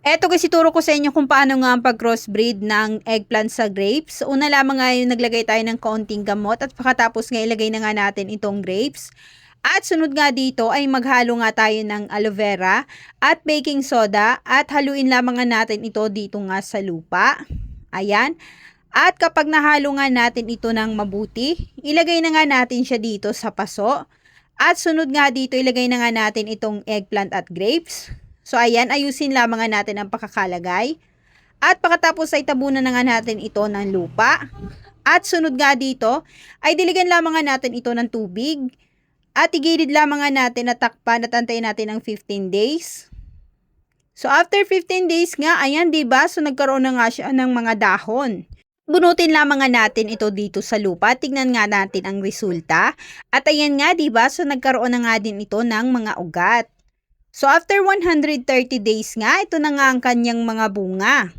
Eto guys, ituro ko sa inyo kung paano nga ang pag-crossbreed ng eggplant sa grapes. Una lamang nga yung naglagay tayo ng kaunting gamot at pagkatapos nga ilagay na nga natin itong grapes. At sunod nga dito ay maghalo nga tayo ng aloe vera at baking soda at haluin lamang nga natin ito dito nga sa lupa. Ayan. At kapag nahalo nga natin ito ng mabuti, ilagay na nga natin siya dito sa paso. At sunod nga dito, ilagay na nga natin itong eggplant at grapes. So ayan, ayusin lamang nga natin ang pakakalagay. At pagkatapos ay tabunan na nga natin ito ng lupa. At sunod nga dito, ay diligan lamang nga natin ito ng tubig. At igilid lamang nga natin at takpan at antayin natin ng 15 days. So after 15 days nga, ayan 'di ba? So nagkaroon na nga siya ng mga dahon. Bunutin lamang nga natin ito dito sa lupa. Tignan nga natin ang resulta. At ayan nga 'di ba? So nagkaroon na nga din ito ng mga ugat. So after 130 days nga, ito na nga ang kanyang mga bunga.